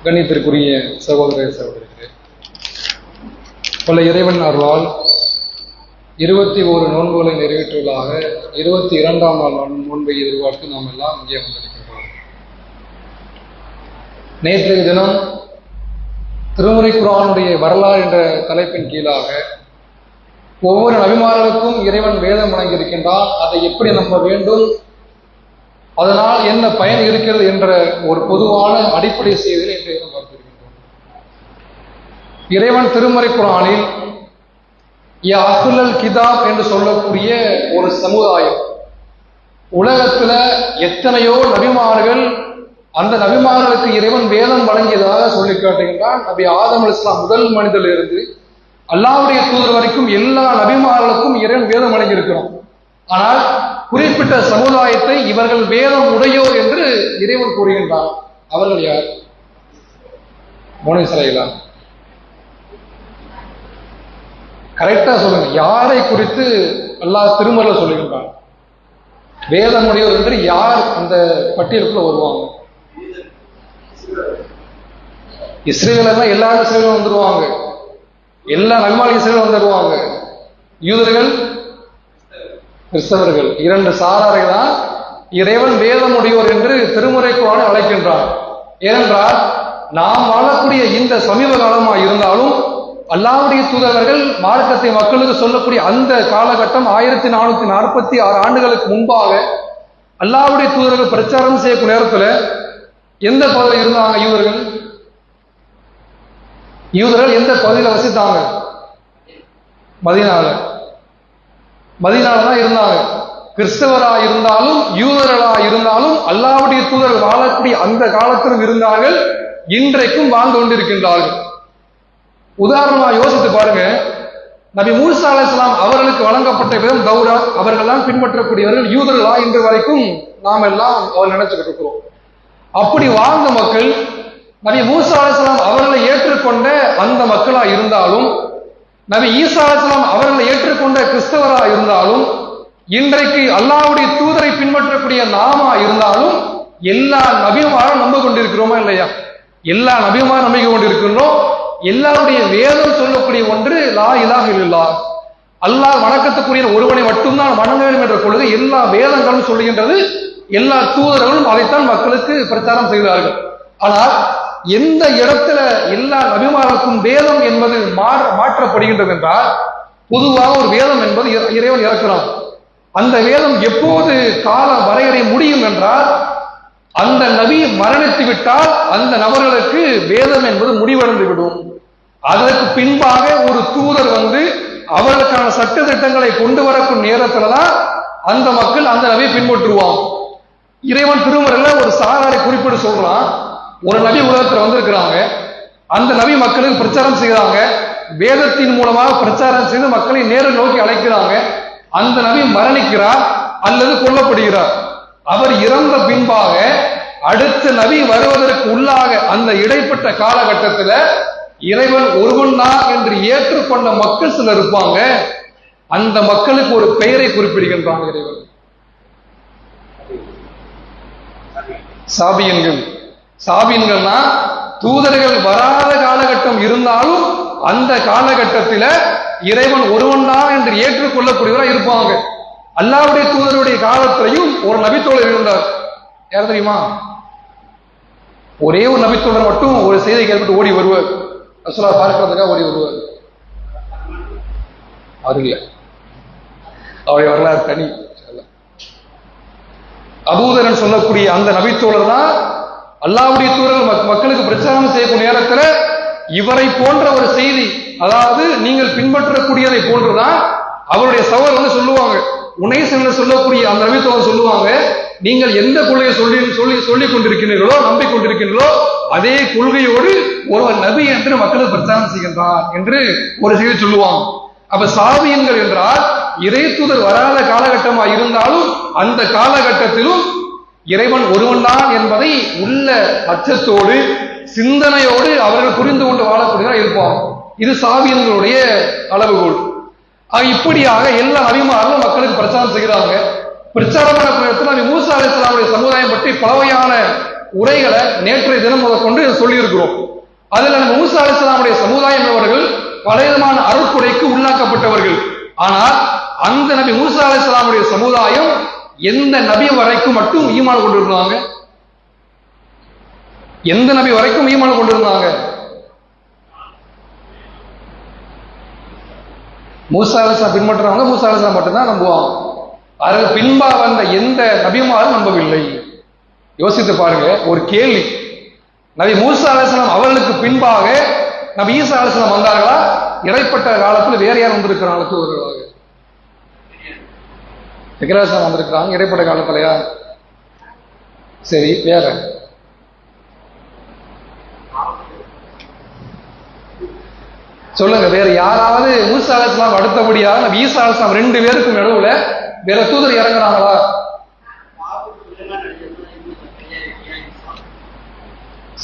கண்ணியத்திற்குரிய சகோதர சகோதரிகளே, பல இறைவன் அருளால் 21 நோன்புகளை நிறைவேற்றுவதாக 22ஆம் நாள் நோன்பை எதிர்பார்த்து நாம் எல்லாம் இங்கே வந்திருக்கின்றோம். நேற்றைய தினம் திருமுறை குர்ஆனுடைய வரலாறு என்ற தலைப்பின் கீழாக ஒவ்வொரு நபிமார்களுக்கும் இறைவன் வேதம் வழங்கியிருக்கின்றான், அதை எப்படி நம்ப வேண்டும், அதனால் என்ன பயன் இருக்கிறது என்ற ஒரு பொதுவான அடிப்படை செய்தியை இன்றைய தினம் பார்த்திருக்கின்றோம். இறைவன் திருமறை குர்ஆனில் யா அஹ்லல் கிதாப் என்று சொல்லக்கூடிய ஒரு சமுதாயம், உலகத்துல எத்தனையோ நபிமார்கள், அந்த நபிமார்களுக்கு இறைவன் வேதம் வழங்கியதாக சொல்லி காட்டுகின்றான். நபி ஆதம் அலைஹிஸ்ஸலாம் முதல் மனிதனிலிருந்து அல்லாஹ்வுடைய தூதர் வரைக்கும் எல்லா நபிமார்களுக்கும் இறைவன் வேதம் வழங்கியிருக்கிறோம். ஆனால் குறிப்பிட்ட சமுதாயத்தை இவர்கள் வேதம் உடையோர் என்று இறைவன் கூறுகின்றான். அவர்கள் யார்? பனூ இஸ்ராயீலா? கரெக்டா சொல்லுங்க, யாரை குறித்து அல்லாஹ் திருமறையில சொல்லுகின்றான்? வேதம் உடையோர் என்று யார் அந்த பட்டியலுக்குள்ள வருவாங்க? இஸ்ரேலர்னா எல்லா இஸ்ரேலும் வந்துருவாங்க, எல்லா நபிமார்கள் இஸ்ரேலும் வந்துடுவாங்க. யூதர்கள், கிறிஸ்தவர்கள், இரண்டு சாராரை தான் இறைவன் வேதமுடையோர் என்று திருமுறை குர்ஆனை அழைக்கின்றார். ஏனென்றால் நாம் வாழக்கூடிய இந்த சமீப காலமாக இருந்தாலும் அல்லாஹ்வுடைய தூதர்கள் மார்க்கத்தை மக்களுக்கு சொல்லக்கூடிய அந்த காலகட்டம் 1446 ஆண்டுகளுக்கு முன்பாக அல்லாஹ்வுடைய தூதர்கள் பிரச்சாரம் செய்யக்கூடிய நேரத்தில் எந்த பகுதியில் இருந்தாங்க? யூதர்கள் எந்த பகுதியில் வசித்தாங்க? மதீனால தான் இருந்தாங்க. கிறிஸ்தவரா இருந்தாலும் யூதர்களா இருந்தாலும் அல்லாஹ்வுடைய தூதர்கள் வாழக்கூடிய அந்த காலத்திலும் இருந்தார்கள், இன்றைக்கும் வாழ்ந்து கொண்டிருக்கின்றார்கள். உதாரணமா யோசித்து பாருங்க, நபி மூசா அலைஹிஸ்ஸலாம் அவர்களுக்கு வழங்கப்பட்ட விதம் தௌராத், அவர்கள்லாம் பின்பற்றக்கூடியவர்கள் யூதர்களா இன்று வரைக்கும் நாம் எல்லாம் அவர் நினைச்சுக்கிட்டு இருக்கிறோம். அப்படி வாழ்ந்த மக்கள் நபி மூசா அலைஹிஸ்ஸலாம் அவர்களை ஏற்றுக்கொண்ட அந்த மக்களா இருந்தாலும், நபி ஈசா அலைஹிஸ்ஸலாம் அவர்களை ஏற்றுக்கொண்ட கிறிஸ்தவரா இருந்தாலும், இன்றைக்கு அல்லாஹ்வுடைய தூதரை பின்பற்றக்கூடிய நாமா இருந்தாலும் எல்லா நபிமாரும் நம்ப கொண்டிருக்கிறோமா இல்லையா? எல்லா நபிமாரும் நம்பிக்கை கொண்டிருக்கின்றோம். எல்லாருடைய வேதம் சொல்லக்கூடிய ஒன்று லா இலாஹ இல்லல்லாஹ், அல்லாஹ் வணக்கத்துக்குரிய ஒருவனை மட்டும்தான் வணங்க வேண்டும் என்ற கொள்கை எல்லா வேதங்களும் சொல்லுகின்றது. எல்லா தூதர்களும் அதைத்தான் மக்களுக்கு பிரச்சாரம் செய்தார்கள். ஆனால் எந்த இடத்துல எல்லா நபிமார்களுக்கும் வேதம் என்பது மாற்றப்படுகின்றது என்றால், பொதுவாக ஒரு வேதம் என்பது இறைவன் இறக்கிறான். அந்த வேதம் எப்போது கால வரையறை முடியும் என்றால், அந்த நபி மரணித்து விட்டால் அந்த நபர்களுக்கு வேதம் என்பது முடிவடைந்து விடும். அதற்கு பின்பாக ஒரு தூதர் வந்து அவர்களுக்கான சட்ட திட்டங்களை கொண்டு வரக்கூடிய நேரத்துல தான் அந்த மக்கள் அந்த நபியை பின்பற்றுவாங்க. இறைவன் திருமறையில ஒரு சாராரை குறிப்பிட்டு சொல்றான். ஒரு நபி உலகத்துல வந்திருக்கிறாங்க, அந்த நபி மக்களுக்கு பிரச்சாரம் செய்யறாங்க, வேதத்தின் மூலமாக பிரச்சாரம் செய்து மக்களை நேரில் நோக்கி அழைக்கிறாங்க. அந்த நபி மரணிக்கிறார் அல்லது கொல்லப்படுகிறார். அவர் இறந்த பின்பாக அடுத்த நபி வருவதற்கு உள்ளாக அந்த இடைப்பட்ட காலகட்டத்தில் இறைவன் ஒருவன் தான் என்று ஏற்றுக்கொண்ட மக்கள் சிலர் இருப்பாங்க. அந்த மக்களுக்கு ஒரு பெயரை குறிப்பிடுகின்றாங்க இறைவன், சாபியன்கள். சாபியன்கள்னா தூதர்கள் வராத காலகட்டம் இருந்தாலும் அந்த காலகட்டத்தில் இறைவன் ஒருவன் தான் என்று ஏற்றுக்கொள்ளக்கூடியவராக இருப்பாங்க. அல்லாஹ்வுடைய தூதருடைய காலத்திலையும் ஒரு நபித்தோழர் இருந்தார். யார் தெரியுமா? ஒரே ஒரு நபித்தோழர் மட்டும் ஒரு செய்தி கேள்விட்டு ஓடி வருவார், ரசூலா பார்க்கிறதுக்காக ஓடி வருவார். அவர் இல்லை, அவருடைய வரலாறு தனி. அபூதரன் சொல்லக்கூடிய அந்த நபித்தோழர் தான் அல்லாஹ்வுடைய தூதர்கள் மக்களுக்கு பிரச்சாரம் செய்யக்கூடிய நேரத்தில் இவரை போன்ற ஒரு செய்தி, அதாவது நீங்கள் பின்பற்றக்கூடியதை போன்றுதான் அவருடைய சவர் வந்து சொல்லுவாங்க. உனைஸ் என்று சொல்லக்கூடிய அந்த நபித்தோழர் சொல்லுவாங்க, நீங்கள் எந்த கொள்கையை சொல்லிக் கொண்டிருக்கிறீர்களோ நம்பிக்கொண்டிருக்கிறீர்களோ அதே கொள்கையோடு ஒருவர் நபி என்று மக்களுக்கு பிரச்சாரம் செய்கின்றார் என்று ஒரு செய்தி சொல்லுவாங்க. அப்ப சாபியன்கள் என்றால் இறை தூதர் வராத காலகட்டமாக இருந்தாலும் அந்த காலகட்டத்திலும் இறைவன் ஒருவன் தான் என்பதை உள்ள அச்சத்தோடு சிந்தனையோடு அவர்கள் புரிந்து கொண்டு வாழக்கூடியவராக இருப்பாங்க. இது சாபியன்களுடைய அளவுகோல். இப்படியாக எல்லா நபிமார்களும் மக்களுக்கு பிரச்சாரம் செய்கிறாங்க. பிரச்சாரம் பண்ணக்கூடிய இடத்துல நபி மூசா அலைஹிஸ்ஸலாமுடைய சமுதாயம் பற்றி பலவையான உரைகளை நேற்றைய தினம் முதற்கொண்டு சொல்லி இருக்கிறோம். அதுல நம்ம மூசா அலைஹிஸ்ஸலாமுடைய சமுதாயம் அவர்கள் பலவிதமான அருட்கொடைக்கு உள்ளாக்கப்பட்டவர்கள். ஆனால் அந்த நபி மூசா அலைஹிஸ்ஸலாமுடைய சமுதாயம் எந்த நபி வரைக்கும் மட்டும் ஈமான் கொண்டிருந்தாங்க? எந்த நபி வரைக்கும் ஈமான் கொண்டிருந்தாங்க? மூசா அலைஹிஸ்ஸலாம் பின்பற்றவங்க மூசா அலைஹிஸ்ஸலாம் மட்டும்தான் நம்புவாங்க. அதற்கு பின்பா வந்த எந்த நபிமாரும் நம்பவில்லை. யோசித்து பாருங்க, ஒரு கேள்வி. நபி மூசா அலைஹிஸ்ஸலாம் அவர்களுக்கு பின்பாக நபி ஈசா அலைஹிஸ்ஸலாம் வந்தார்களா? இடைப்பட்ட காலத்தில் வேற யார் வந்திருக்கிறாங்க? தூதர்களாக ஜக்கரியா வந்திருக்கிறாங்க இடைப்பட்ட காலத்திலயா? சரி, வேற சொல்லுங்க. வேற யாராவது மூசா அலைஹிஸ்ஸலாம் அடுத்தபடியாக நபி ஈசா அலைஹிஸ்ஸலாம் ரெண்டு பேருக்கும் நடுவுல வேற தூதர் இறங்குறாங்களா?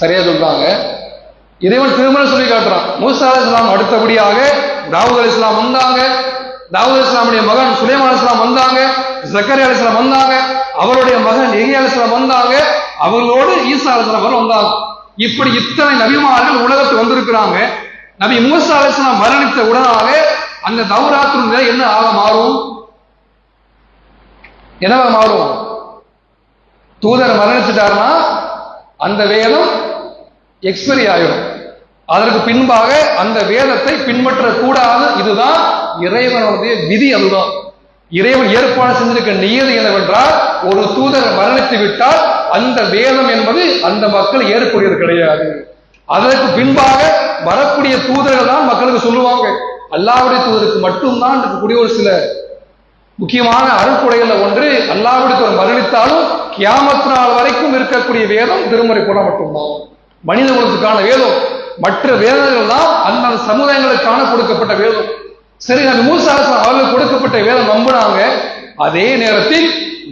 சரியா சொல்றாங்க. இறைவன் திருமணம் சொல்லி காட்டுறான். மூசா அலைஹிஸ்ஸலாம் அடுத்தபடியாக தாவூத் அலைஹிஸ்ஸலாம் வந்தாங்க. தாவூத் அலைஹிஸ்ஸலாமுடைய மகன் சுலைமான் அலைஹிஸ்ஸலாம் வந்தாங்க. ஜக்கரியா அலைஹிஸ்ஸலாம் வந்தாங்க. அவருடைய மகன் யஹ்யா அலைஹிஸ்ஸலாம் வந்தாங்க. அவர்களோடு ஈசா அலைஹிஸ்ஸலாம் வந்தாங்க. இப்படி இத்தனை நபிமார்கள் உலகத்துக்கு வந்திருக்கிறாங்க. நபி மூசா அலைஹிஸ்ஸலாம் மரணித்த உடனாக அந்த தௌராத்தின் நிலை என்ன ஆக மாறும்? என்னவா மாறும்? தூதர் மரணிச்சுட்டாருன்னா அந்த வேதம் எக்ஸ்பைரி ஆயிடும். அதற்கு பின்பாக அந்த வேதத்தை பின்பற்ற கூடாது. இதுதான் இறைவனுடைய விதி. அதுதான் இறைவன் ஏற்பாடு செஞ்சிருக்க நியதி என்னவென்றால், ஒரு தூதர் மரணித்து விட்டால் அந்த வேதம் என்பது அந்த மக்கள் ஏற்புடையது கிடையாது. அதற்கு பின்பாக வரக்கூடிய தூதர்கள் தான் மக்களுக்கு சொல்லுவாங்க. அல்லாஹ்வுடைய தூதருக்கு மட்டும்தான் இருக்கக்கூடிய ஒரு சில முக்கியமான அருட்கொடைகள் ஒன்று, அல்லாஹ்வுடைய தூதர் மரணித்தாலும் கியாமத் நாள் வரைக்கும் இருக்கக்கூடிய வேதம் திருமறை கூட மட்டும்தான் மனித குலத்துக்கான வேதம். மற்ற வேதங்கள் தான் அந்த சமுதாயங்களுக்கான கொடுக்கப்பட்ட வேதம். சரி, நபி மூசா அலைஹிஸ்ஸலாம் அவர்களுக்கு கொடுக்கப்பட்ட வேதம் நம்பினாங்க. அதே நேரத்தில்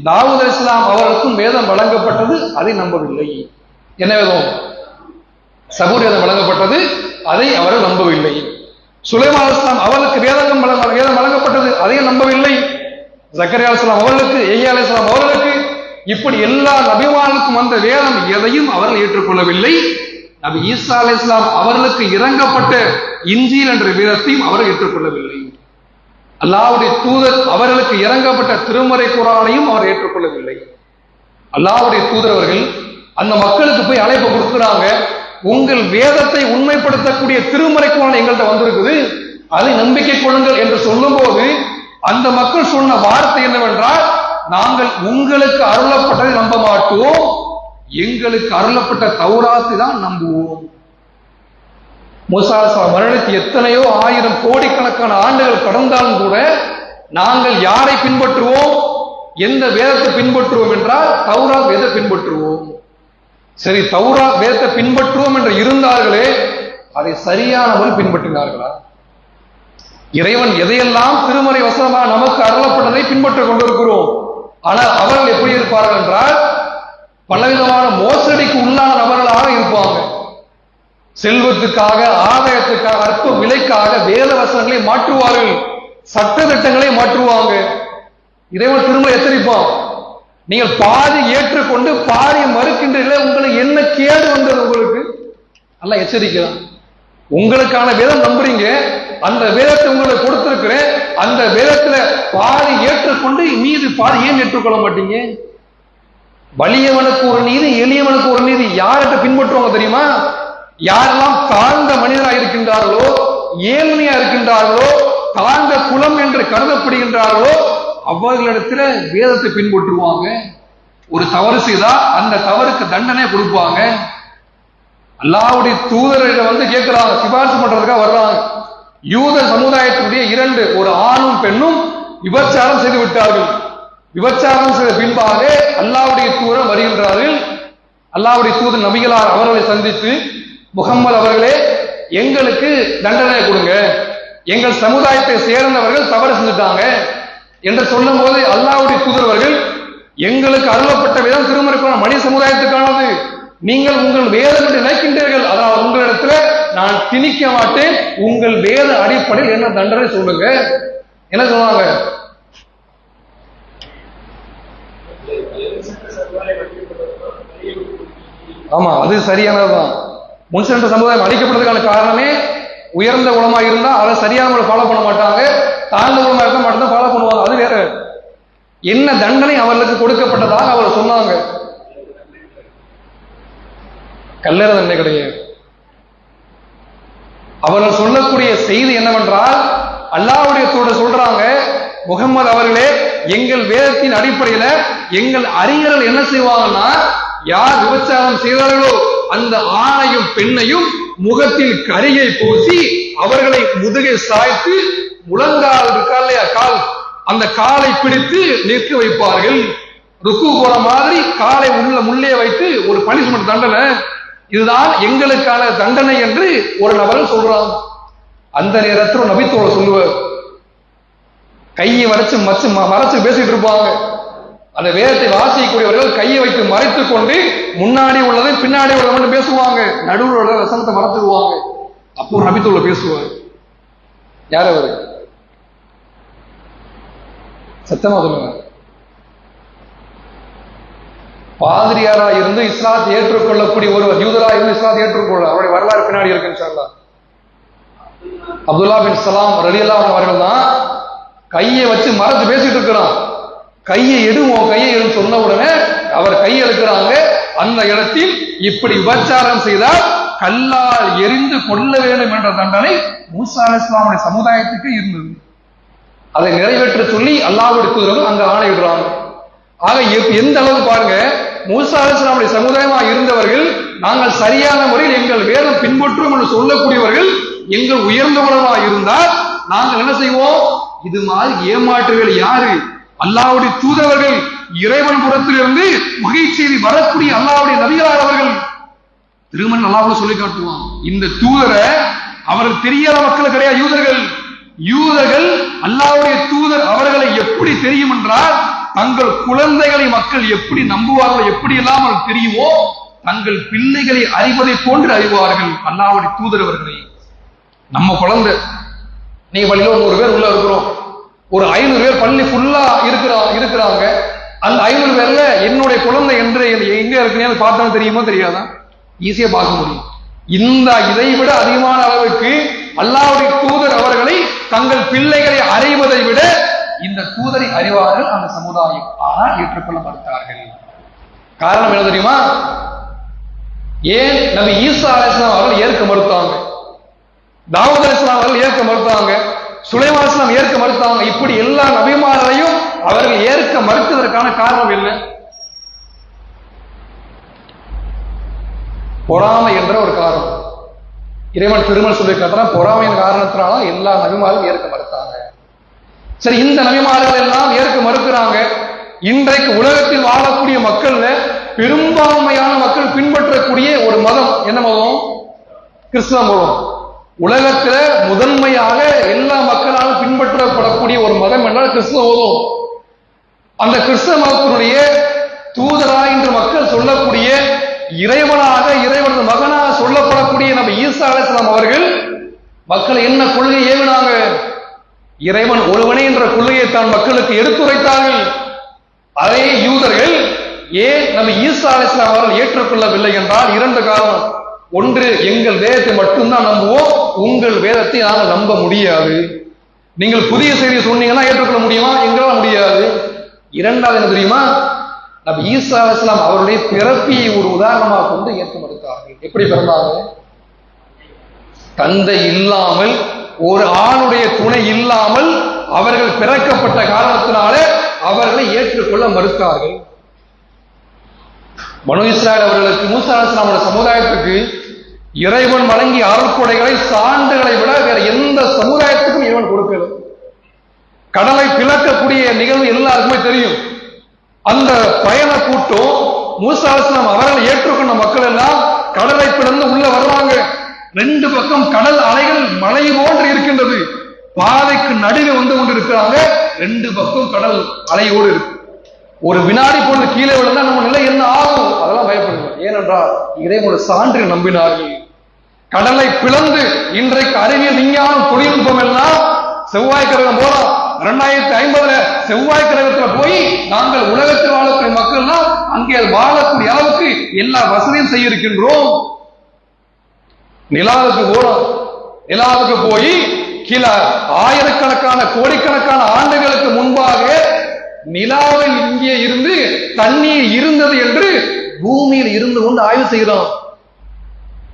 தாவூத் அலைஹிஸ்ஸலாம் அவர்களுக்கும் வேதம் வழங்கப்பட்டது, அதை நம்பவில்லை. என்ன வேதம்? சபூர் வேதம் வழங்கப்பட்டது, அதை அவர்கள் நம்பவில்லை. சுலைமான் அலைஹிஸ்ஸலாம் அவர்களுக்கு வேதம் வழங்கப்பட்டது, அதையும் நம்பவில்லை. ஜக்கரியா அலைஹிஸ்ஸலாம் அவர்களுக்கு, யஹ்யா அலைஹிஸ்ஸலாம் அவர்களுக்கு, இப்படி எல்லா நபிமார்களுக்கும் வந்த வேதம் எதையும் அவர்கள் ஏற்றுக்கொள்ளவில்லை. நபி ஈசா அலைஹிஸ்ஸலாம் அவர்களுக்கு இறங்கப்பட்ட இன்ஜீல் என்ற வேதத்தையும் அவர்கள் ஏற்றுக்கொள்ளவில்லை. அல்லாஹ்வுடைய தூதர் அவர்களுக்கு இறங்கப்பட்ட திருமறை குர்ஆனையும் அவர் ஏற்றுக்கொள்ளவில்லை. அல்லாஹ்வுடைய தூதர் அவர்கள் அந்த மக்களுக்கு போய் அழைப்பு கொடுக்குறாங்க. உங்கள் வேதத்தை உண்மைப்படுத்தக்கூடிய திருமறை குர்ஆன் எங்கள்கிட்ட வந்திருக்குது, அதை நம்பிக்கை கொள்ளுங்கள் என்று சொல்லும் போது அந்த மக்கள் சொன்ன வார்த்தை என்னவென்றால், நாங்கள் உங்களுக்கு அருளப்பட்டதை நம்ப மாட்டோம், எங்களுக்கு அருளப்பட்ட தௌராத்தை தான் நம்புவோம். மூசா அலைஹிஸ்ஸலாம் மரணித்து எத்தனையோ ஆயிரம் கோடிக்கணக்கான ஆண்டுகள் கடந்தாலும் கூட நாங்கள் யாரை பின்பற்றுவோம், எந்த வேதத்தை பின்பற்றுவோம் என்றால் தௌராத் வேதத்தை பின்பற்றுவோம். சரி, தௌராத் வேதத்தை பின்பற்றுவோம் என்று இருந்தார்களே, அதை சரியான முறை பின்பற்றினார்களா? இறைவன் எதையெல்லாம் திருமறை வசனமாக நமக்கு அருளப்பட்டதை பின்பற்றிக் கொண்டிருக்கிறோம். ஆனால் அவர்கள் எப்படி இருப்பார்கள் என்றால், பலவிதமான மோசடிக்கு உள்ளான நபர்களாக இருப்பாங்க. செல்வத்துக்காக, ஆதாயத்துக்காக, அற்ப விலைக்காக வேத வசனங்களை மாற்றுவார்கள், சட்ட திட்டங்களை மாற்றுவாங்க. இறைவன் திருமறை எச்சரிப்பான், நீங்கள் பாதி ஏற்றுக்கொண்டு பாதி மறுக்கின்றீர்களே, உங்களுக்கு என்ன கேடு வந்தது? உங்களுக்கு நல்லா எச்சரிக்கிறான். உங்களுக்கான வேதம் நம்புறீங்க, அந்த வேதத்தை உங்களுக்கு கொடுத்திருக்கிறேன், அந்த வேதத்துல பாதி ஏற்றுக்கொண்டு மீது பாதி ஏன் ஏற்றுக்கொள்ள மாட்டீங்க? வலியவனுக்கு ஒரு நீதி, எளியவனுக்கு ஒரு நீதி. யார்கிட்ட பின்பற்றுவாங்க தெரியுமா? யாரெல்லாம் தாழ்ந்த மனிதராக இருக்கின்றார்களோ, ஏழ்மையா இருக்கின்றார்களோ, தாழ்ந்த குலம் என்று கருதப்படுகின்றார்களோ அவர்களிடத்துல வேதத்தை பின்பற்றுவாங்க. ஒரு தவறு செய்தா அந்த தவறுக்கு தண்டனை கொடுப்பாங்க. அல்லாஹ்வுடைய தூதர்கள் வந்து கேட்கிறாங்க, சிபாரிசு பண்றதுக்காக வர்றாங்க. யூத சமுதாயத்தினுடைய இரண்டு, ஒரு ஆணும் பெண்ணும் விபச்சாரம் செய்து விட்டார்கள். விபச்சாரம் செய்த பின்பாக அல்லாஹ்வுடைய தூதர் வருகின்றார்கள். அல்லாஹ்வுடைய தூதர் நபிகளார் அவர்களை சந்தித்து, முகம்மது அவர்களே, எங்களுக்கு தண்டனை கொடுங்க, எங்கள் சமுதாயத்தை சேர்ந்தவர்கள் தவறு செஞ்சுட்டாங்க என்று சொல்லும் போது அல்லாஹ்வுடைய தூதர் அவர்கள், எங்களுக்கு அருளப்பட்ட விதம் திருமறை மனித சமுதாயத்துக்கானது, நீங்கள் உங்கள் வேதம் என்று நினைக்கின்றீர்கள், அதனால் உங்களிடத்துல நான் திணிக்க மாட்டேன், உங்கள் வேத அடிப்படையில் என்ன தண்டனை சொல்லுங்க. என்ன சொன்னாங்க? ஆமா, அது சரியானதுதான். முன்சென்ற சமுதாயம் அழிக்கப்படுறதுக்கான காரணமே உயர்ந்த குலமா இருந்தா அதை சரியான ஃபாலோ பண்ண மாட்டாங்க, தாழ்ந்த குலமா இருந்தா மட்டும்தான் ஃபாலோ பண்ணுவாங்க. அது வேற. என்ன தண்டனை அவர்களுக்கு கொடுக்கப்பட்டதாக அவர் சொன்னாங்க? கல்லறை தண்டனை கிடையாது. அவர்கள் சொல்லக்கூடிய செய்தி என்னவென்றால், அல்லாஹ்வுடைய தூதர் சொல்றாங்க, முகமது அவர்களே, எங்கள் வேதத்தின் அடிப்படையில எங்கள் அறிஞர்கள் என்ன செய்வாங்கன்னா, யார் விபச்சாரம் செய்தார்களோ அந்த ஆணையும் பெண்ணையும் முகத்தில் கரியை பூசி அவர்களை முதுகை சாய்த்து முழங்கால் இருக்கா இல்லையா, கால், அந்த காலை பிடித்து நிற்க வைப்பார்கள். ருக்கு போற மாதிரி காலை முள்ளே வைத்து ஒரு பனிஷ்மெண்ட் தண்டனை, இதுதான் எங்களுக்கான தண்டனை என்று ஒரு நபர் சொல்றாங்க. அந்த நேரத்தில் நபித்தோட சொல்லுவார், கையை மறைச்சு பேசிட்டு இருப்பாங்க. அந்த வேதத்தை வாசிக்கக்கூடியவர்கள் கையை வைத்து மறைத்துக் கொண்டு முன்னாடி உள்ளதை பின்னாடி உள்ளதை பேசுவாங்க, நடுவில் உள்ள வசனத்தை மறைத்துடுவாங்க. அப்போ நபித்தோட பேசுவார். யார் அவரு? சத்தமா சொல்லுங்க. பாதிரியாரா இருந்து இஸ்லாத்தை ஏற்றுக்கொள்ளக்கூடிய ஒருவர், யூதரா இருந்து இஸ்லாத்தை ஏற்றுக்கொள்ள, அவருடைய வரலாறு பின்னாடி இருக்கு இன்ஷா அல்லாஹ். அப்துல்லா பின் சலாம் ரலியல்லாஹு அன்ஹு அவர்கள் தான் கையை வச்சு மறைச்சு பேசிட்டு இருக்கிறான். கையை எடுவோம், கையை எடுன்னு சொன்ன உடனே அவர் கையை எடுக்கிறாங்க. அந்த இடத்தில் இப்படி விபச்சாரம் செய்தால் கல்லால் எரிந்து கொள்ள வேண்டும் என்ற தண்டனை மூசா அலைஹிஸ்ஸலாமுடைய சமுதாயத்துக்கு இருந்தது. அதை நிறைவேற்ற சொல்லி அல்லாஹ்வுடைய தூதர்கள் அங்க ஆணையிடுறாங்க. ஆக எந்த அளவுக்கு பாருங்க, மூசா அலைஹிஸ்ஸலாமுடைய சமுதாயமா இருந்தவர்கள், நாங்கள் சரியான முறையில் எங்கள் வேதம் பின்பற்றுவோம் என்று சொல்லக்கூடியவர்கள் எங்கள் உயர்ந்தவர்களா இருந்தால் நாங்கள் என்ன செய்வோம்? இது மாதிரி ஏமாற்றுகள் யாரு? அல்லாஹ்வுடைய தூதர்கள், இறைவன் புறத்திலிருந்து மகிழ்ச்சி வரக்கூடிய அல்லாஹ்வுடைய நபிகளார் அவர்கள். திருமணம் அல்லாஹ்வுல சொல்லி காட்டுவான், இந்த தூதரை அவர்கள் தெரியாத மக்கள் கிடையாது, யூதர்கள் அல்லாஹ்வுடைய தூதர் அவர்களை எப்படி தெரியும் என்றால், தங்கள் குழந்தைகளை மக்கள் எப்படி நம்புவார்கள், எப்படி எல்லாம் அவர்கள் தெரியுமோ, தங்கள் பிள்ளைகளை அறிவதை போன்று அறிவார்கள் அல்லாஹ்வுடைய தூதர் அவர்களை. நம்ம குழந்தை, நீங்க பள்ளியில 100 பேர் உள்ள இருக்கிறோம், ஒரு 500 பேர் பள்ளி ஃபுல்லா இருக்கிறாங்க. அந்த 500 பேர்ல என்னுடைய குழந்தை என்று எங்க இருக்குன்னு பார்த்தா தெரியுமோ தெரியாதான்? ஈஸியா பார்க்க முடியும். இதை விட அதிகமான அளவுக்கு அல்லாஹ்வுடைய தூதர் அவர்களை தங்கள் பிள்ளைகளை அறிவதை விட இந்த தூதரை அறிவார்கள் அந்த சமுதாயம். ஆனால் ஏற்றுக்கொள்ள மறுத்தார்கள். காரணம் என்ன தெரியுமா? ஏன் நபி ஈசா அலைஹிஸ்ஸலாம் அவர்கள் ஏற்க மறுத்தாங்க, தாவூத் அலைஹிஸ்ஸலாம் அவர்கள் ஏற்க மறுத்தாங்க, சுலைமான் அலைஹிஸ்ஸலாம் ஏற்க மறுத்தாங்க. இப்படி எல்லா நபிமாரையும் அவர்கள் ஏற்க மறுத்ததற்கான காரணம் என்ன? பொறாமை என்ற ஒரு காரணம். இறைவன் திருமணம் சொல்லி காட்டுறான், பொறாமையின் காரணத்தினால எல்லா நபிமாரும் ஏற்க மறுத்தாங்க. சரி, இந்த நபிமார்கள் எல்லாம் ஏற்க மறுக்கிறாங்க. இன்றைக்கு உலகத்தில் வாழக்கூடிய மக்கள்ல பெரும்பான்மையான மக்கள் பின்பற்றக்கூடிய ஒரு மதம் என்ன மதம்? கிறிஸ்தவ மதம். உலகத்துல முதன்மையாக எல்லா மக்களாலும் பின்பற்றப்படக்கூடிய ஒரு மதம் என்றால் கிறிஸ்தவ மதம். அந்த கிறிஸ்தவ மதத்தினுடைய தூதரா என்று மக்கள் சொல்லக்கூடிய இறைவனாக, இறைவனது மகனாக சொல்லப்படக்கூடிய நம்ம ஈசா அலைஹிஸ்ஸலாம் அவர்கள் மக்களை என்ன கொள்கை ஏவினாங்க? இறைவன் ஒருவனே என்ற கொள்கையை தான் மக்களுக்கு எடுத்துரைத்தார்கள். அதே யூதர்கள் ஏன் நம்ம ஈசா அலைஹிஸ்ஸலாம் அவர்கள் ஏற்றுக்கொள்ளவில்லை என்றால் 2 காரணம். ஒன்று, எங்கள் வேதத்தை மட்டும்தான் நம்புவோம், உங்கள் வேதத்தை நாங்கள் நம்ப முடியாது. நீங்கள் புதிய செய்தியை சொன்னீங்கன்னா ஏற்றுக்கொள்ள முடியுமா? எங்களால் முடியாது. 2வது என்ன தெரியுமா? நபி ஈசா அலைஹிஸ்ஸலாம் அவருடைய பிறப்பியை ஒரு உதாரணமாக கொண்டு ஏற்க மறுத்தார்கள். எப்படி பிறந்தாங்க? தந்தை இல்லாமல், ஒரு ஆணுடைய துணை இல்லாமல் அவர்கள் பிறக்கப்பட்ட காரணத்தினால அவர்களை ஏற்றுக்கொள்ள மறுத்தார்கள். பனு இஸ்ராயேல் அவர்களுக்கு, மூசா அலைஹிஸ்ஸலாமுடைய சமுதாயத்துக்கு இறைவன் வழங்கிய அருட்கொடைகளை, சான்றுகளை விட வேற எந்த சமுதாயத்துக்கும் இறைவன் கொடுக்கல. கடலை பிளக்கக்கூடிய நிகழ்வு எல்லாருக்குமே தெரியும். அந்த பயண கூட்டம் மூசா அலைஹிஸ்ஸலாம் அவர்கள் ஏற்றுக்கொண்ட மக்கள் எல்லாம் கடலை பிளந்து உள்ள வருவாங்க. 2 பக்கம் கடல் அலைகள் மலை போன்று இருக்கின்றது. பாதைக்கு நடுவே வந்து கொண்டு இருக்கிறாங்க. 2 பக்கம் கடல் அலையோடு இருக்கு. ஒரு வினாடி போன்று கீழே விழுந்தா நம்ம நிலை என்ன ஆகும்? அதெல்லாம் பயப்படுங்க. ஏனென்றால் இறைவனுடைய சான்றில் நம்பினார்கள். கடலை பிளந்து இன்றைக்கு அறிவியல், விஞ்ஞானம், தொழில்நுட்பம் எல்லாம் செவ்வாய் கிரகம் போலாம், 2050 செவ்வாய் கிரகத்துல போய் நாங்கள் உலகத்தில் வாழக்கூடிய மக்கள்லாம் அங்கே வாழக்கூடிய அளவுக்கு எல்லா வசதியும் செய்ய இருக்கின்றோம். நிலாவுக்கு போறோம், நிலாவுக்கு போய் கீழே ஆயிரக்கணக்கான கோடிக்கணக்கான ஆண்டுகளுக்கு முன்பாக நிலாவில் இங்கே இருந்து தண்ணீர் இருந்தது என்று பூமியில் இருந்து கொண்டு ஆய்வு செய்கிறோம்.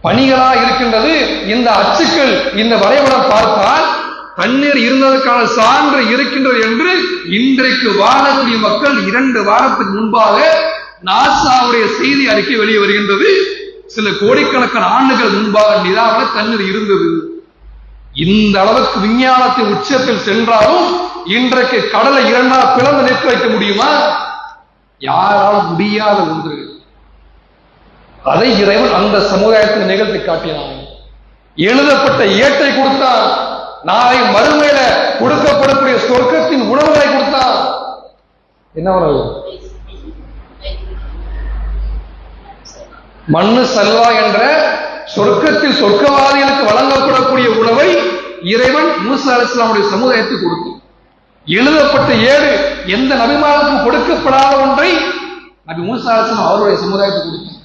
பனிகளா இருக்கின்றது. இந்த அச்சுக்கள், இந்த வரைபடம் பார்த்தால் தண்ணீர் இருந்ததற்கான சான்று இருக்கின்றது என்று இன்றைக்கு வாழக்கூடிய மக்கள் 2 வாரத்துக்கு முன்பாக நாசாவுடைய செய்தி அறிக்கை வெளியே வருகின்றது. சில கோடிக்கணக்கான ஆண்டுகள் முன்பாக நிலாவில் தண்ணீர் இருந்தது. இந்த அளவுக்கு விஞ்ஞானத்தின் உச்சத்தில் சென்றாலும் இன்றைக்கு கடலை 2ஆ பிளந்து நிற்க வைக்க முடியுமா? யாராலும் முடியாத ஒன்று. அதை இறைவன் அந்த சமுதாயத்தில் நிகழ்த்தி காட்டினான். எழுதப்பட்ட ஏட்டை கொடுத்தான். நாளை மறுமையில கொடுக்கப்படக்கூடிய சொர்க்கத்தின் உணவுகளை கொடுத்தான். என்ன உணவு? மண்ணு சல்வா என்ற சொர்க்கத்தில் சொர்க்கவாதிகளுக்கு வழங்கப்படக்கூடிய உணவை இறைவன் மூசா அலைஹிஸ்ஸலாமுடைய சமுதாயத்துக்கு கொடுத்தான். எழுதப்பட்ட ஏடு எந்த நபிமாருக்கும் கொடுக்கப்படாத ஒன்றை நபி மூசா அலைஹிஸ்ஸலாம் அவருடைய சமுதாயத்துக்கு கொடுத்தார்.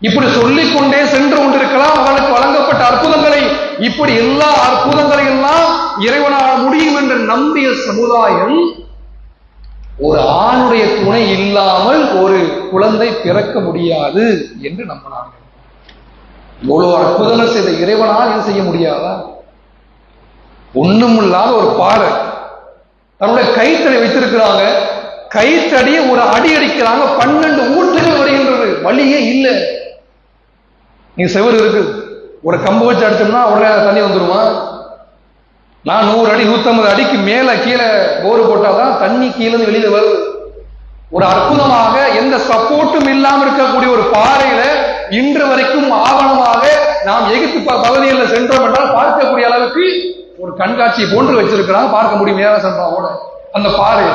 இப்படி சொல்லிக் கொண்டே சென்று கொண்டிருக்கலாம் அவர்களுக்கு வழங்கப்பட்ட அற்புதங்களை. இப்படி எல்லா அற்புதங்களை எல்லாம் இறைவனால் முடியும் என்று நம்பிய சமுதாயம் ஒரு ஆணுடைய துணை இல்லாமல் ஒரு குழந்தை பிறக்க முடியாது என்று நம்பினார்கள். இவ்வளவு அற்புதங்கள் செய்த இறைவனால் இது செய்ய முடியாதா? ஒண்ணும் இல்லாத ஒரு பாறை தன்னுடைய கைத்தடி வைத்திருக்கிறாங்க. கைத்தடியை ஒரு அடி அடிக்கிறாங்க, 12 ஊற்றுகள் வருகின்றது. வழியே இல்லை. நீ செவரு இருக்கு, ஒரு கம்பு வச்சு அடிச்சோம்னா உடனே தண்ணி வந்துருமா? நான் 100 அடி 150 அடிக்கு மேல கீழே போர் போட்டாதான் தண்ணி கீழே வெளியில வருது. ஒரு அற்புதமாக எந்த சப்போர்ட்டும் இல்லாமல் இருக்கக்கூடிய ஒரு பாறையில இன்று வரைக்கும் ஆவணமாக நாம் எகிப்து பகுதிகளில் சென்றோம் என்றால் பார்க்கக்கூடிய அளவுக்கு ஒரு கண்காட்சி போன்று வச்சிருக்கிறாங்க. பார்க்க முடியும் மேல சம்பாவோட அந்த பாறை.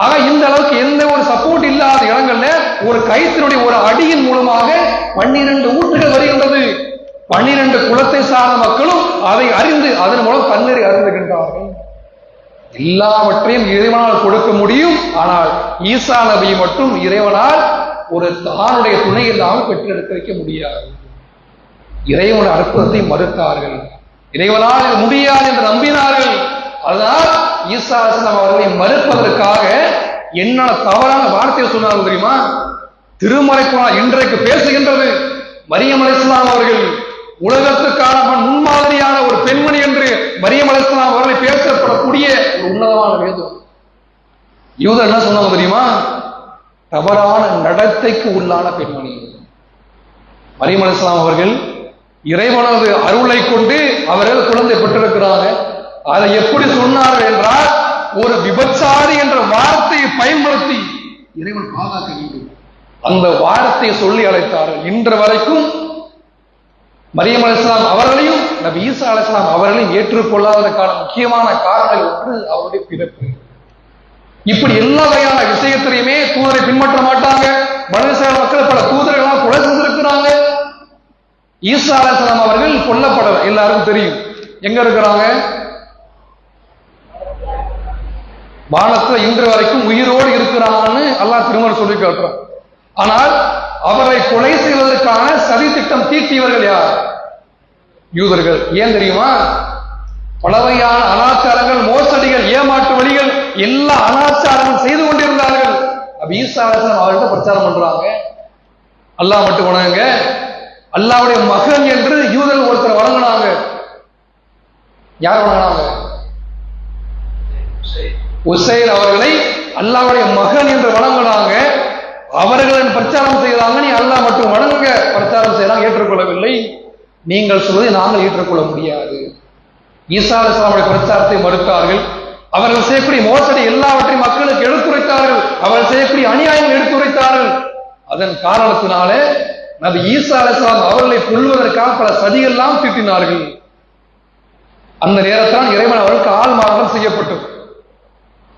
ஆக இந்த அளவுக்கு எந்த ஒரு சப்போர்ட் இல்லாத இடங்கள்ல ஒரு கைத்தினுடைய ஒரு அடியின் மூலமாக 12 ஊற்றுகள் வருகின்றது. 12 குலத்தை சார்ந்த மக்களும் அதை அறிந்து அதன் மூலம் தண்ணீரை அறிந்துகின்றார்கள். எல்லாவற்றையும் இறைவனால் கொடுக்க முடியும். ஆனால் ஈசா நபி மட்டும் இறைவனால் ஒரு தானுடைய துணை இல்லாமல் பெற்றெடுக்க வைக்க முடியாது. இறைவனுடைய அற்புதத்தை மறுத்தார்கள். இறைவனால் இது முடியாது என்று நம்பினார்கள். அதனால் ஈசா அலைஹிஸ்ஸலாம் அவர்களை மறுப்பதற்காக என்ன தவறான வார்த்தையை சொன்னார்கள் தெரியுமா? திருமறை குர்ஆன் இன்றைக்கு பேசுகின்றது. மரியம் அலைஹிஸ்ஸலாம் அவர்கள் உலகத்துக்கான முன்மாதிரியான ஒரு பெண்மணி என்று மரியம் அலைஹிஸ்ஸலாம் அவர்களை பேசப்படக்கூடிய ஒரு உன்னதமான வேதம். யூதர் என்ன சொன்னாங்க தெரியுமா? தவறான நடத்தைக்கு உள்ளான பெண்மணி. மரியம் அலைஹிஸ்ஸலாம் அவர்கள் இறைவனது அருளை கொண்டு அவர்கள் குழந்தை பெற்றிருக்கிறாங்க. அதை எப்படி சொன்னார்கள் என்றால் ஒரு விபச்சாரி என்ற வார்த்தையை பயன்படுத்தி இறைவன் பாதுகாக்க வேண்டும். அந்த வார்த்தையை சொல்லி அழைத்தார்கள். இன்று வரைக்கும் மரியம் அலைஹிஸ்ஸலாம் அவர்களையும் நபி ஈசா அலைஹிஸ்ஸலாம் அவர்களையும் ஏற்றுக்கொள்ளாததற்கான முக்கியமான காரணங்கள் ஒன்று அவருடைய பிறப்பு. இப்படி எல்லா வகையான விஷயத்திலையுமே தூதரை பின்பற்ற மாட்டாங்க. மனித மக்கள் பல தூதர்களால் கொலை செஞ்சிருக்கிறாங்க. ஈசா அலைஹிஸ்ஸலாம் அவர்கள் கொல்லப்படல, எல்லாருக்கும் தெரியும். எங்க இருக்கிறாங்க? வானத்துல இன்று வரைக்கும் உயிரோடு இருக்கிறாங்கன்னு அல்லாஹ் திருமறை சொல்லி காட்டுறான். ஆனால் அவரை கொலை செய்வதற்கான சதி திட்டம் தீட்டியவர்கள் யார்? யூதர்கள். ஏன் தெரியுமா? பலவையான அனாச்சாரங்கள், மோசடிகள், ஏமாற்று வழிகள், எல்லா அனாச்சாரங்கள் செய்து கொண்டிருந்தார்கள். அப்ப ஈசா அலைஹிஸ்ஸலாம் அவர்கிட்ட பிரச்சாரம் பண்றாங்க, அல்லாஹ் மட்டும் வணங்குங்க, அல்லாஹ்வுடைய மகன் என்று யூதர்கள் ஒருத்தர் வணங்கினாங்க. யார் வணங்கினாங்க? உசைர் அவர்களை அல்லாஹ்வுடைய மகன் என்று வணங்கினாங்க. அவர்களின் பிரச்சாரம் செய்தாங்க. நீ அல்லாஹ் மட்டும் வணங்க பிரச்சாரம் செய்யலாம், ஏற்றுக்கொள்ளவில்லை. நீங்கள் சொல்வதை நாங்கள் ஏற்றுக்கொள்ள முடியாது. ஈசா அலைஹிஸ்ஸலாமுடைய பிரச்சாரத்தை மறுத்தார்கள். அவர்கள் செய்யக்கூடிய மோசடி எல்லாவற்றையும் மக்களுக்கு எடுத்துரைத்தார்கள். அவர்கள் செய்யக்கூடிய அநியாயங்கள் எடுத்துரைத்தார்கள். அதன் காரணத்தினாலே நபி ஈசா அலைஹிஸ்ஸலாம் அவர்களை கொல்வதற்காக பல சதியெல்லாம் தீட்டினார்கள். அந்த நேரத்தில் இறைவன் அவர்களுக்கு ஆள் மாற்றம் செய்யப்பட்டது.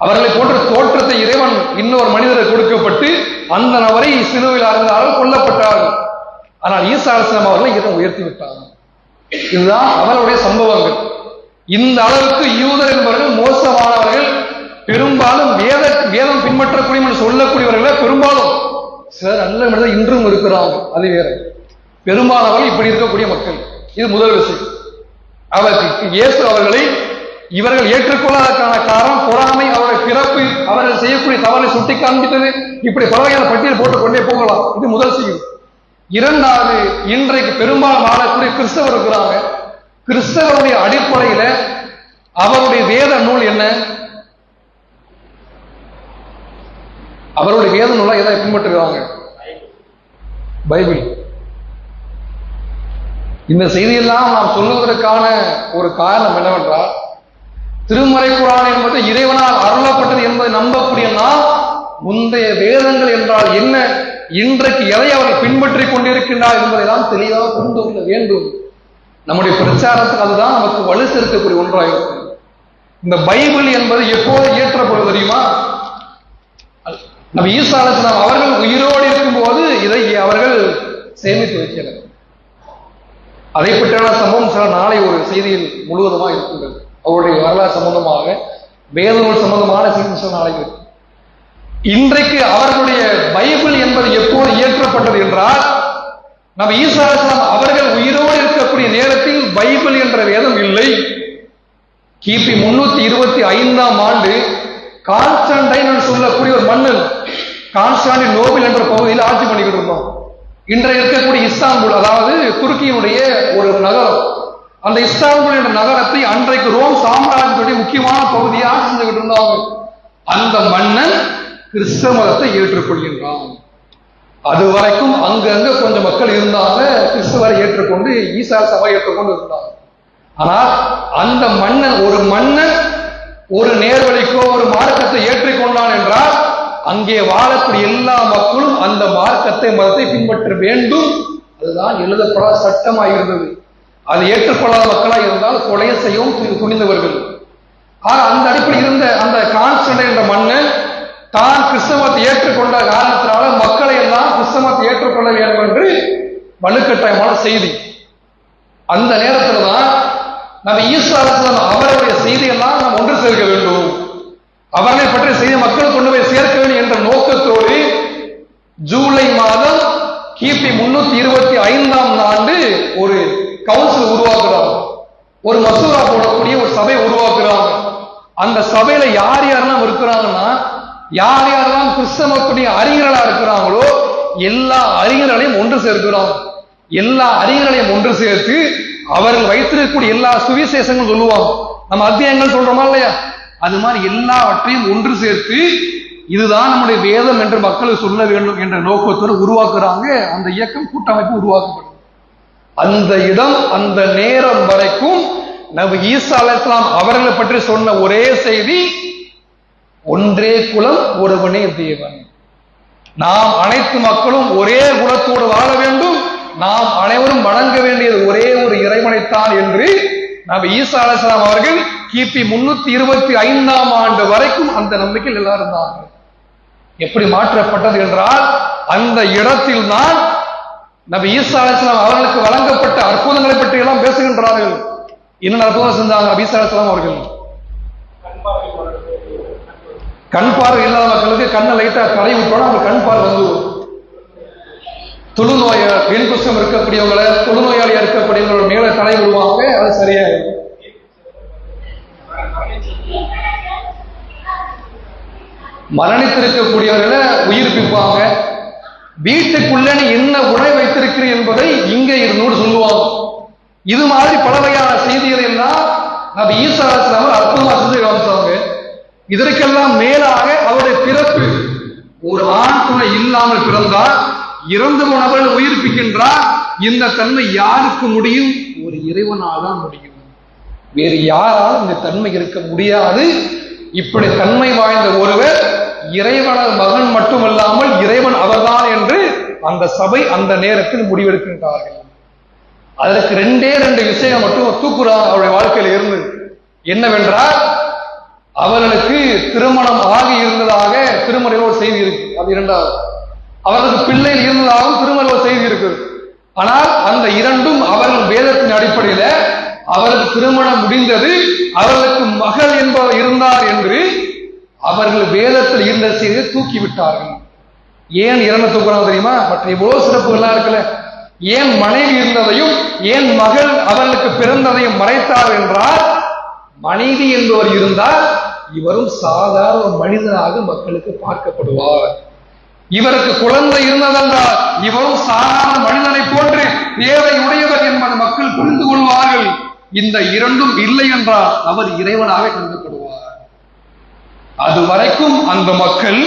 அவர்களை போன்ற தோற்றத்தை இறைவன் இன்னொரு மனிதர் கொடுக்கப்பட்டு அந்த நபரை சிலுவையில் அறைந்தார்கள், கொல்லப்பட்டார்கள். ஆனால் ஈசா அலைஹிஸ்ஸலாம் அவர்களை இறைவன் உயர்த்தி விட்டார்கள். இதுதான் அவருடைய சம்பவங்கள். இந்த அளவுக்கு யூதர் என்பவர்கள் மோசமானவர்கள், பெரும்பாலும் வேதம் பின்பற்றக்கூடிய சொல்லக்கூடியவர்களை பெரும்பாலும் சிலர் நல்ல இன்றும் இருக்கிறாங்க. அது வேற. பெரும்பாலானவர்கள் இப்படி இருக்கக்கூடிய மக்கள். இது முதல் விஷயம். அவருக்கு இயேசு அவர்களை இவர்கள் ஏற்றுக்கொள்ளாதற்கான காரணம் பொறாமை, அவருடைய பிறப்பு, அவர்கள் செய்யக்கூடிய தவறை சுட்டி காண்பித்தது. இப்படி பல வகையான பட்டியல் போட்டுக்கொண்டே போகலாம். இது முதல் செய்யும். இரண்டாவது, இன்றைக்கு பெரும்பாலும் ஆளக்கூடிய கிறிஸ்தவர் இருக்கிறாங்க. கிறிஸ்தவருடைய அடிப்படையில அவருடைய வேத நூல் என்ன? அவருடைய வேத நூலை எதை பின்பற்றுகிறாங்க? பைபிள். இந்த செய்தியெல்லாம் நாம் சொல்லுவதற்கான ஒரு காரணம் என்னவென்றால், திருமறை குர்ஆன் என்பது இறைவனால் அருளப்பட்டது என்பதை நம்பக்கூடிய நாம் முந்தைய வேதங்கள் என்றால் என்ன, இன்றைக்கு எதை அவர்கள் பின்பற்றிக் கொண்டிருக்கின்றார் என்பதை தான் தெளிவாக புரிந்து கொள்ள வேண்டும். நம்முடைய பிரச்சாரத்துக்கு அதுதான் நமக்கு வலு சேர்க்கக்கூடிய ஒன்றாக இருக்கும். இந்த பைபிள் என்பது எப்போது இயற்றப்படுவது தெரியுமா? நம்ம ஈசா அலைஹிஸ்ஸலாம் அவர்கள் உயிரோடு இருக்கும் போது இதை அவர்கள் சேமித்து வைக்கிறார். அதை பற்றியான சம்பவம் சில நாளை ஒரு செய்தியில் முழுவதுமாக இருக்கின்றது. அவருடைய வரலாறு சம்பந்தமாக, வேத நூல் சம்பந்தமான செய்தி சில நாளை இருக்கு. இன்றைக்கு அவர்களுடைய பைபிள் என்பது எப்போது இயற்றப்பட்டது என்றால், நம்ம ஈசா அலைஹிஸ்ஸலாம் அவர்கள் உயிரோடு இருக்கக்கூடிய நேரத்தில் பைபிள் என்ற வேதம் இல்லை. கிபி 325ஆம் ஆண்டு கான்ஸ்டன்டைன் சொல்லக்கூடிய ஒரு மன்னன், கான்ஸ்டாண்டின் நோபில் என்ற பகுதியில் ஆட்சி பண்ணிக்கிட்டு இருந்தோம். இன்றைய இருக்கக்கூடிய இஸ்தான்புல், அதாவது துருக்கியினுடைய ஒரு நகரம். அந்த இஸ்தான்புல் என்ற நகரத்தை அன்றைக்கு ரோம் சாம்ராஜ்யத்துடைய முக்கியமான பகுதியை ஆட்சி செஞ்சுக்கிட்டு இருந்தாங்க. அந்த மன்னன் கிறிஸ்தவ மதத்தை ஏற்றுக்கொள்கின்றான். அது வரைக்கும் அங்கங்க கொஞ்சம் மக்கள் இருந்தாங்க, கிறிஸ்தவரை ஏற்றுக்கொண்டு ஈசா சபை ஏற்றுக்கொண்டு இருந்தாங்க. ஆனால் அந்த மன்னன் ஒரு நேர்வழிக்கோ ஒரு மார்க்கத்தை ஏற்றுக்கொண்டான் என்றால், அங்கே வாழக்கூடிய எல்லா மக்களும் அந்த மார்க்கத்தை மதத்தை பின்பற்ற வேண்டும். அதுதான் எழுதப்படாத சட்டமாக இருந்தது. அது ஏற்றுக்கொள்ளாத மக்களாக இருந்தால் கொலை செய்யவும் துணிந்தவர்கள். அந்த அடிப்படையில் இருந்த அந்த கான்ஸ்டன்டைன் என்ற மன்னன் தான் கிறிஸ்தவத்தை ஏற்றுக்கொண்ட காரணத்தினால மக்களை எல்லாம் கிறிஸ்தவத்தை ஏற்றுக்கொள்ள வேண்டும் என்று வலுக்கட்டாயமான செய்தி. அந்த நேரத்தில் தான் நம்ம ஈசா அலைஹிஸ்ஸலாம் அவருடைய செய்தியெல்லாம் நாம் ஒன்று சேர்க்க வேண்டும், அவர்களை பற்றிய செய்தி மக்கள் கொண்டு போய் சேர்க்க வேண்டும் என்ற நோக்கத்தோடு ஜூலை மாதம் கிபி 325ஆம் ஆண்டு ஒரு கவுன்சில் உருவாக்குறாங்க. ஒரு மசூரா போடக்கூடிய ஒரு சபை உருவாக்குறாங்க. அந்த சபையில யார் யாரெல்லாம் இருக்கிறாங்கன்னா, யார் யாரெல்லாம் கிறிஸ்தவத்துடைய அறிஞர்களா இருக்கிறாங்களோ எல்லா அறிஞர்களையும் ஒன்று சேர்க்கிறாங்க. எல்லா அறிஞர்களையும் ஒன்று சேர்த்து அவர்கள் வைத்திருக்கக்கூடிய எல்லா சுவிசேஷங்களும் சொல்லுவாங்க. நம்ம அத்தியாயங்கள் சொல்றோமா இல்லையா, அது மாதிரி எல்லாவற்றையும் ஒன்று சேர்த்து இதுதான் நம்முடைய வேதம் என்று மக்களுக்கு சொல்ல வேண்டும் என்ற நோக்கத்தோடு உருவாக்குறாங்க. அந்த இயக்கம் கூட்டமைப்பு உருவாக்கப்படும். அந்த இடம் அந்த நேரம் வரைக்கும் நபி ஈசா அலைஹிஸ்ஸலாம் அவர்களை பற்றி சொன்ன ஒரே செய்தி, ஒன்றே குலம் ஒருவனே தேவன். நாம் அனைத்து மக்களும் ஒரே குலத்தோடு வாழ வேண்டும், நாம் அனைவரும் வணங்க வேண்டியது ஒரே ஒரு இறைவனைத்தான் என்று நபி ஈசா அலைஹிஸ்ஸலாம் அவர்கள் கிபி 325ஆம் ஆண்டு வரைக்கும் அந்த நம்பிக்கையில் எல்லாரும் இருந்தாங்க. எப்படி மாற்றப்பட்டது என்றால், அந்த இடத்தில் தான் நபி ஈசா அலைஹிஸ்ஸலாம் அவர்களுக்கு வழங்கப்பட்ட அற்புதங்களை பற்றி எல்லாம் பேசுகின்றார்கள். என்ன அற்புதம் செஞ்சாங்க நபி ஈசா அலைஹிஸ்ஸலாம் அவர்கள்? கண் பார்வை இல்லாத மக்களுக்கு கண்ணை லைட்டா தடை விட்டோம்னா அவங்க கண் பார்வை வந்து, தொழுநோயாளர் பெண் குஷ்டம் இருக்கக்கூடியவங்களை, தொழுநோயாளியா இருக்கக்கூடியவங்களோட மேல தடை விடுவாங்க, அது சரியாயிடும். மரணித்திருக்கக்கூடியவர்களை உயிர்ப்பிப்பாங்க. வீட்டுக்குள்ள நீ என்ன உணை வைத்திருக்கிறீர் என்பதை இங்கே இருந்தோடு சொல்லுவாங்க. இது மாதிரி பல வகையான செய்திகள் எல்லாம் நபி ஈசா அலைஹிஸ்ஸலாம் அற்புதமா செஞ்சு காமிச்சாங்க. இதற்கெல்லாம் மேலாக அவருடைய பிறப்பு, ஒரு ஆண் துணை இல்லாமல் பிறந்தால் இறந்து போனவர்கள் உயிர்ப்பிக்கின்றார். இந்த தன்மை யாருக்கு முடியும்? ஒரு இறைவனால் தான் முடியும். வேறு யாரால் இந்த தன்மை இருக்க முடியாது. இப்படி தன்மை வாய்ந்த ஒருவர் இறைவனது மகன் மட்டுமல்லாமல் இறைவன் அவர்தான் என்று அந்த சபை அந்த நேரத்தில் முடிவெடுக்கின்றார்கள். அதற்கு ரெண்டு விஷயம் மட்டும் தூக்குறாங்க அவருடைய வாழ்க்கையில இருந்து. என்னவென்றால், அவர்களுக்கு திருமணம் ஆகி இருந்ததாக திருமறையில் ஒரு செய்தி இருக்கு. அது இரண்டாவது. அவர்களுக்கு பிள்ளை இருந்ததாகவும் திருமறையில் ஒரு செய்தி இருக்கு. ஆனால் அந்த இரண்டும் அவர்கள் வேதத்தின் அடிப்படையில அவர்களுக்கு திருமணம் முடிந்தது, அவர்களுக்கு மகள் என்பவர் இருந்தார் என்று அவர்கள் வேதத்தில் இருந்த செய்தியை தூக்கி விட்டார்கள். ஏன் இறந்த தூக்குறாங்க தெரியுமா? மற்ற இவ்வளவு சிறப்புகள்லாம் இருக்குல்ல, ஏன் மனைவி இருந்ததையும் ஏன் மகள் அவர்களுக்கு பிறந்ததையும் மறைத்தார் என்றால், மனைவி என்பவர் இருந்தால் இவரும் சாதாரண ஒரு மனிதனாக மக்களுக்கு பார்க்கப்படுவார். இவருக்கு குழந்தை இருந்ததென்றால் இவரும் சாதாரண மனிதனை போன்று தேவை உடையவர் என்பதை மக்கள் புரிந்து கொள்வார்கள். இந்த இரண்டும் இல்லை என்றால் அவர் இறைவனாக கருதப்படுவார். அதுவரைக்கும் அந்த மக்கள்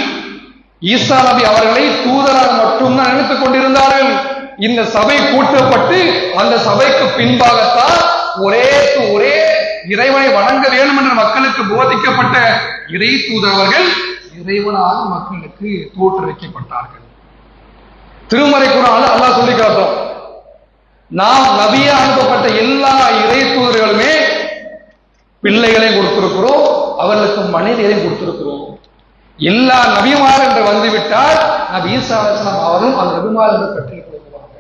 ஈசா நபி அவர்களை தூதராக மட்டும்தான் நினைத்துக் கொண்டிருந்தார்கள். இந்த சபை கூட்டப்பட்டு அந்த சபைக்கு பின்பாகத்தான் ஒரே இறைவனை வணங்க வேண்டும் என்ற மக்களுக்கு போதிக்கப்பட்ட இறை தூதரவர்கள் இறைவனாக மக்களுக்கு தோற்றுவிக்கப்பட்டார்கள். திருமறை குர்ஆன்ல அல்லாஹ் சொல்லி காட்டும், நாம் நபியா அனுப்பப்பட்ட எல்லா இறை தூதர்களுமே பிள்ளைகளையும் கொடுத்திருக்கிறோம், அவர்களுக்கு மனைவியரையும் கொடுத்திருக்கிறோம். எல்லா நபிமார் என்று வந்துவிட்டால் நபி ஈசா அலைஹிஸ்ஸலாம் அவரும் அந்த நபிமார் என்று பட்டியல் கொடுக்குவாங்க.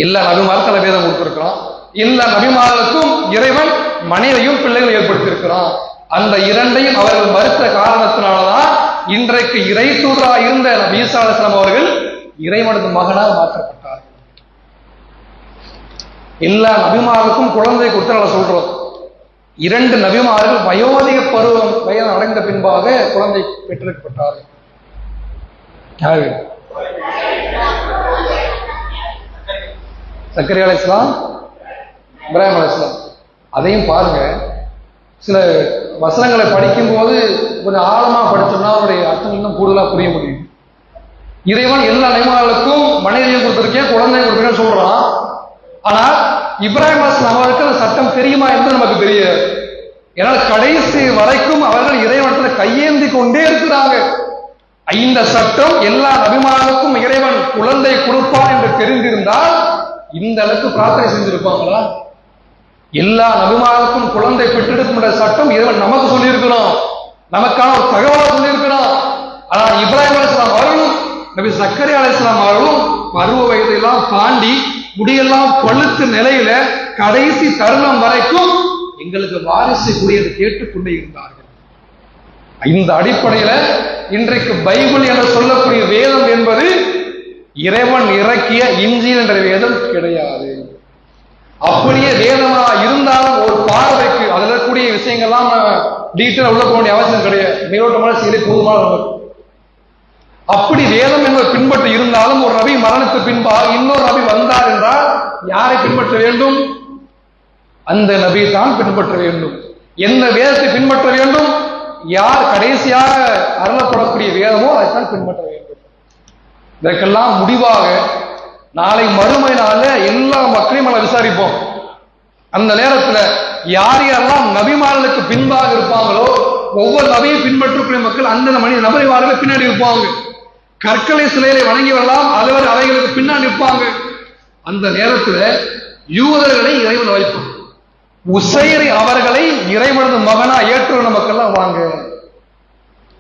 எல்லா நபிமார்களும் வேதம் கொடுத்திருக்கிறோம், எல்லா நபிமார்களுக்கும் இறைவன் மனைவியும் பிள்ளைகளை ஏற்படுத்தியிருக்கிறான். அந்த இரண்டையும் அவர்கள் மறுத்த காரணத்தினால்தான் இன்றைக்கு இறை தூதராக இருந்த நபி ஈசா அலைஹிஸ்ஸலாம் அவர்கள் இறைவனது மகனாக மாற்றப்பட்டார்கள். எல்லா நபிமார்களுக்கும் குழந்தை கொடுத்து சொல்றோம். 2 நபிமார்கள் வயோதிக பருவம் வயது அடைந்த பின்பாக குழந்தை பெற்றெடுக்கப்பட்டார்கள். யாரு? சக்கரியா அலைஹிஸ்ஸலாம், இப்ராஹிம் அலைஹிஸ்ஸலாம். அதையும் பாருங்க, சில வசனங்களை படிக்கும் போது கொஞ்சம் ஆழமா படிச்சோம்னா அவருடைய அர்த்தம் இன்னும் கூடுதலா புரிய முடியும். இறைவன் எல்லா நபிமார்களுக்கும் மனைவியை கொடுத்திருக்கேன், குழந்தையை கொடுத்திருக்கேன்னு சொல்றான். ஆனா இப்ராஹிம் அலைஹிஸ்ஸலாம் அவருக்கு அந்த சட்டம் தெரியுமா என்று நமக்கு தெரியாது. ஏன்னா கடைசி வரைக்கும் அவர்கள் இறைவனத்துல கையேந்தி கொண்டே இருக்கிறாங்க. இந்த சட்டம் எல்லா நபிமார்களுக்கும் இறைவன் குழந்தை கொடுப்பான் என்று தெரிந்திருந்தால் இந்த அளவுக்கு பிரார்த்தனை செஞ்சிருப்பாங்களா? எல்லா நபிமார்களுக்கும் குழந்தை பெற்றெடுக்கும் சட்டம் இறைவன் நமக்கு சொல்லியிருக்கிறோம், நமக்கான ஒரு தகவலை சொல்லியிருக்கிறான். ஆனால் இப்ராஹிம் அலைஹிஸ்ஸலாம் அவர்களும் நபி சக்கரியா அலைஹிஸ்ஸலாம் அவர்களும் பருவ வயதையெல்லாம் தாண்டி முடியெல்லாம் பழுத்த நிலையில கடைசி தருணம் வரைக்கும் எங்களுக்கு வாரிசு கூடியது கேட்டுக்கொண்டே இருந்தார்கள். இந்த அடிப்படையில இன்றைக்கு பைபிள் என சொல்லக்கூடிய வேதம் என்பது இறைவன் இறக்கிய இன்ஜீல் என்ற வேதம் கிடையாது. அப்படியே வேதமா இருந்தாலும் ஒரு பார்வைக்கு அதுல இருக்கக்கூடிய விஷயங்கள்லாம் டீட்டெயில் உள்ள போக வேண்டிய அவசியம் கிடையாது. மேலோட்டமான செய்தி போதுமான. அப்படி வேதம் என்பது பின்பற்ற இருந்தாலும் ஒரு நபி மரணத்து பின்பாக இன்னொரு நபி வந்தார் என்றால் யாரை பின்பற்ற வேண்டும்? அந்த நபி தான் பின்பற்ற வேண்டும். எந்த வேதத்தை பின்பற்ற வேண்டும்? யார் கடைசியாக அருளப்படக்கூடிய வேதமோ அதைத்தான் பின்பற்ற வேண்டும். இதற்கெல்லாம் முடிவாக நாளை மறுமை நாள்ல எல்லா மக்களையும் நம்ம விசாரிப்போம். அந்த நேரத்துல யார் யாரெல்லாம் நபிமார்களுக்கு பின்பாக இருப்பாங்களோ ஒவ்வொரு நபியை பின்பற்றக்கூடிய மக்கள் அந்த நபிமார்களுக்கு பின்னாடி இருப்பாங்க. கற்களை சிலைகளை வணங்கி வரலாம், அவைகளுக்கு பின்னாடி இருப்பாங்க. அந்த நேரத்துல யூதர்களை இறைவன் வைப்பான். உசைரை அவர்களை இறைவனது மகனா ஏற்றுள்ள மக்கள் வாங்க.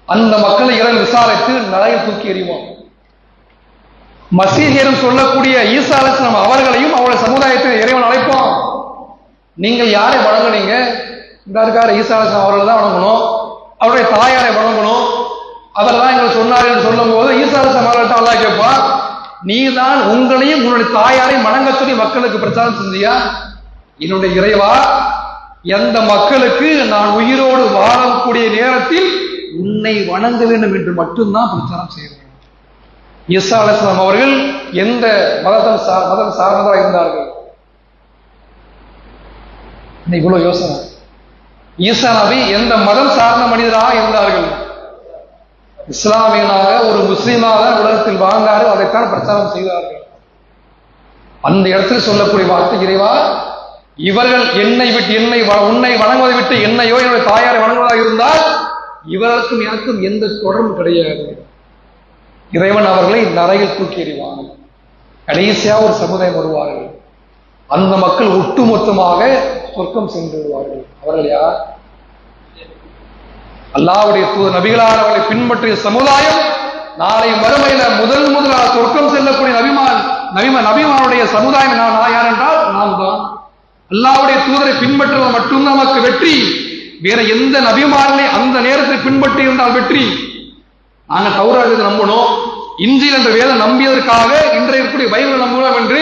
அந்த மக்களை இறைவன் விசாரித்து நரையை தூக்கி எறிவான். மசீஹியரும் சொல்லக்கூடிய ஈசா அலைஹிஸ்ஸலாம் அவர்களையும் அவருடைய சமுதாயத்தை இறைவன் அழைப்பான். நீங்கள் யாரை வணங்குனீங்க? இந்த இருக்கார ஈசா அலைஹிஸ்ஸலாம் அவர்களை தான் வணங்கணும், அவருடைய தாயாரை வணங்கணும், அவர் தான் எங்களை சொன்னார் என்று சொல்லும் போது ஈசா அலைஹிஸ்ஸலாம் அவர்கள்ட்ட அல்லாஹ் கேட்பான், நீ தான் உங்களையும் உன்னுடைய தாயாரை வணங்க சொல்லி மக்களுக்கு பிரச்சாரம் செஞ்சியா? என்னுடைய இறைவா, எந்த மக்களுக்கு நான் உயிரோடு வாழக்கூடிய நேரத்தில் உன்னை வணங்க வேண்டும் என்று மட்டும்தான் பிரச்சாரம் செய்கிறேன். ஈசா அலைஹிஸ்ஸலாம் அவர்கள் எந்த மதம் சார்ந்ததாக இருந்தார்கள்? இவ்வளவு யோசனை. ஈசா நபி எந்த மதம் சார்ந்த மனிதராக இருந்தார்கள்? இஸ்லாமியனாக ஒரு முஸ்லீமாக உலகத்தில் வாழ்ந்தார்கள், அதைத்தான் பிரச்சாரம் செய்தார்கள். அந்த இடத்தில் சொல்லக்கூடிய வார்த்தை, இறைவா, இவர்கள் உன்னை வணங்குவதை விட்டு என்னையோ என்னுடைய தாயாரை வணங்குவதாக இருந்தால் இவர்களுக்கும் எனக்கும் எந்த தொடர்பும் கிடையாது. இறைவன் அவர்களை நரையில் தூக்கி எறிவான். கடைசியா ஒரு சமுதாயம் வருவார்கள். அந்த மக்கள் ஒட்டுமொத்தமாக சொர்க்கம் சென்று விடுவார்கள். அவர்கள் யார்? அல்லாஹ்வுடைய தூதர் நபிகளார் அவர்களை பின்பற்றிய சமுதாயம் நாளை மறுமையில முதலாக சொர்க்கம் செல்லக்கூடிய நபிமாருடைய சமுதாயம் யார் என்றால் நாம் தான். அல்லாஹ்வுடைய தூதரை பின்பற்றுவது மட்டும் நமக்கு வெற்றி. வேற எந்த நபிமார்களே அந்த நேரத்தை பின்பற்றி இருந்தால் வெற்றி. நாங்க தௌராத்தை நம்பணும், இன்ஜில் என்ற வேதம் நம்பியதற்காக இன்றைய இருக்கக்கூடிய பைபிள் நம்பணும் என்று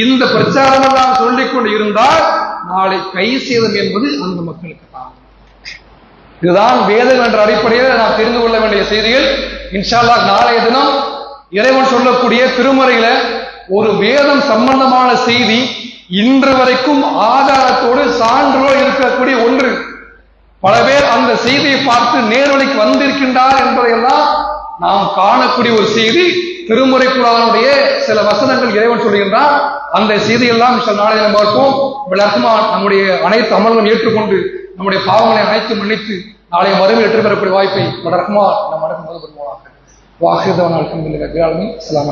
இந்த பிரச்சாரம் எல்லாம் சொல்லிக் கொண்டு இருந்தால் நாளை கை சேதம் என்பது அந்த மக்களுக்கு தான். இதுதான் வேதம் என்ற அடிப்படையில் நாம் தெரிந்து கொள்ள வேண்டிய செய்திகள். இன்ஷா அல்லாஹ் நாளைய தினம் இறைவன் சொல்லக்கூடிய திருமறையில ஒரு வேதம் சம்பந்தமான செய்தி இன்று வரைக்கும் ஆதாரத்தோடு சான்றோடு இருக்கக்கூடிய ஒன்று. பல பேர் அந்த செய்தியை பார்த்து நேரலைக்கு வந்திருக்கின்றார் என்பதையெல்லாம் நாம் காணக்கூடிய ஒரு செய்தி. திருமுறை குர்ஆனுடைய சில வசனங்கள் இறைவன் சொல்லுகின்றார். அந்த செய்தியெல்லாம் நாளை நம்ம பார்ப்போம். விளக்கமா நம்முடைய அனைத்து அமல்களும் ஏற்றுக்கொண்டு நம்முடைய பாவங்களை அனைத்து மன்னித்து நாளைய மறுமையில் வெற்றி பெறக்கூடிய வாய்ப்பை வடரகமா நம் மனக்கு முதல் பெறுவோம். வாஹிதவன் அல்ஹம்துலில்லாஹி ரப்பில் ஆலமீன். அஸ்ஸலாமு அலைக்கும்.